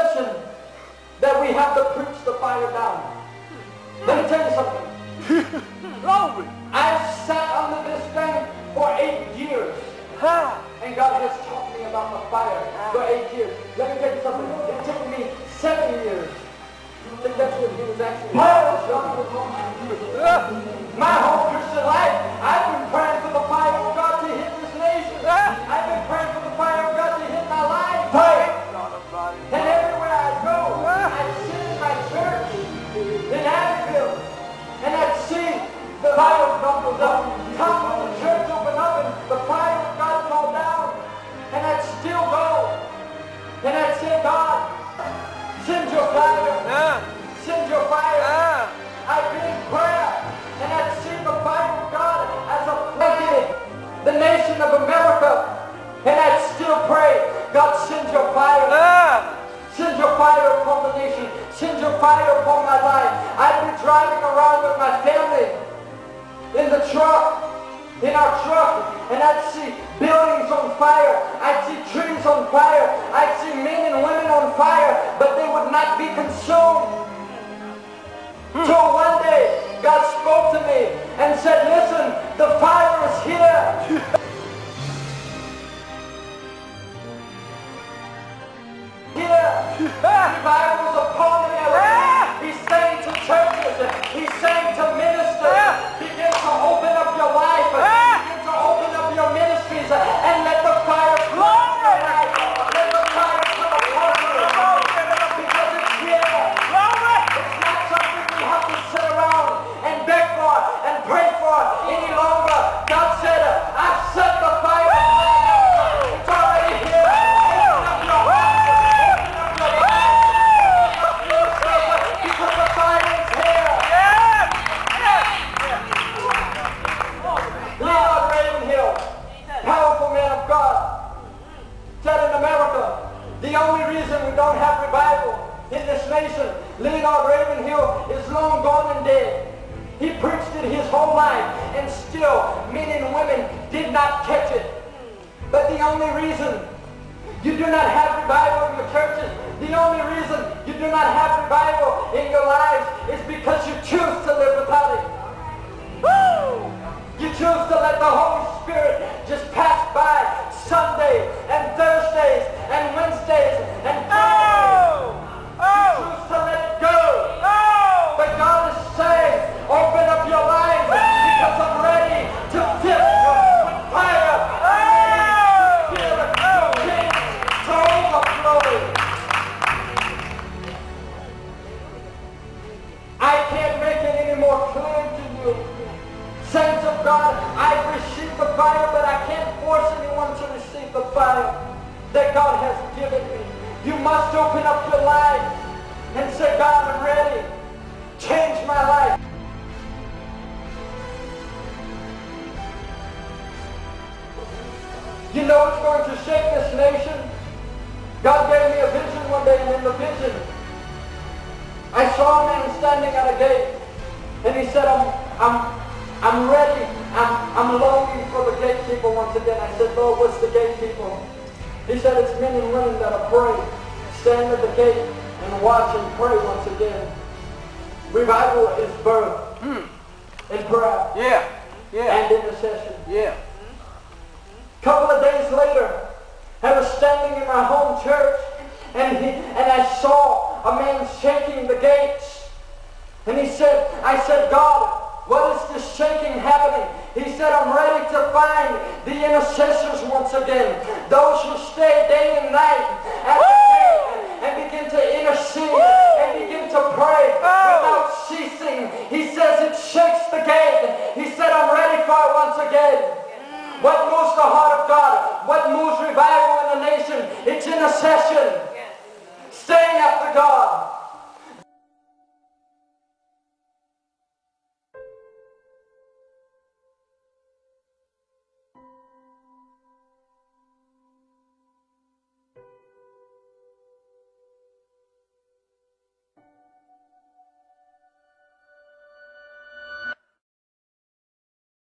intercession that we have to preach the fire down. Let me tell you something. Glory. I've sat under this thing for 8 years. And God has taught me about the fire for 8 years. Let me tell you something. It took me 7 years. I think that's what he was actually. My whole Christian life, I've been praying for the fire of God to hit this nation. I've been praying for the fire of God to hit my life. And everywhere I go, I'd sit in my church in Asheville, and I'd see the fire of God goes up. Top of the church open up, and the fire of God fall down. And I'd still go, and I'd say, God, send your fire. Send your fire. I'd be in prayer, and I'd see the fire of God as a plague the nation of America, and I'd still pray, God, send your fire. Send your fire upon the nation. Send your fire upon my life. I'd be driving around with my family in the truck, in our truck, and I'd see buildings on fire. I'd see trees on fire. I'd see men and women on fire, but they would not be consumed. Till one day, God spoke to me and said, listen, the fire is here. Revival is upon me already. He's saying to churches, he's saying to ministers, begin to open up your life, begin to open up your ministries, and let the fire flow. Let the fire come upon you. Because it's here. It's not something we have to sit around and beg for and pray for any longer. God said, I've set the fire. It's already here. Open up your heart. Because the fire is here. Leon Ravenhill, powerful man of God, said in America, the only reason we don't have revival in this nation, Leonard Ravenhill is long gone and dead. He preached it his whole life, and still men and women did not catch it. But the only reason you do not have revival in your churches, the only reason you do not have revival in your lives is because you choose to live without it. Woo! You choose to let the Holy Spirit just pass by Sunday and Thursdays and Wednesdays and Fridays. You choose to let it go. But God is saying, open up your lives because I'm ready to fill you with fire. I'm ready to fill your king to overflow. I can't make it any more clear to you. Saints of God, I've received the fire, but I can't force anyone to receive the fire that God has given me. You must open up your life and say, God, I'm ready. Change my life. You know it's going to shake this nation. God gave me a vision one day, and in the vision, I saw a man standing at a gate, and he said, I'm ready. I'm longing for the gatekeeper once again. I said, Lord, what's the gatekeeper? He said, it's men and women that are praying. Stand at the gate and watch and pray once again. Revival is birth in prayer and intercession. Couple of days later, I was standing in my home church, and I saw a man shaking the gates. And I said, God, what is this shaking happening? He said, I'm ready to find the intercessors once again. Those who stay day and night at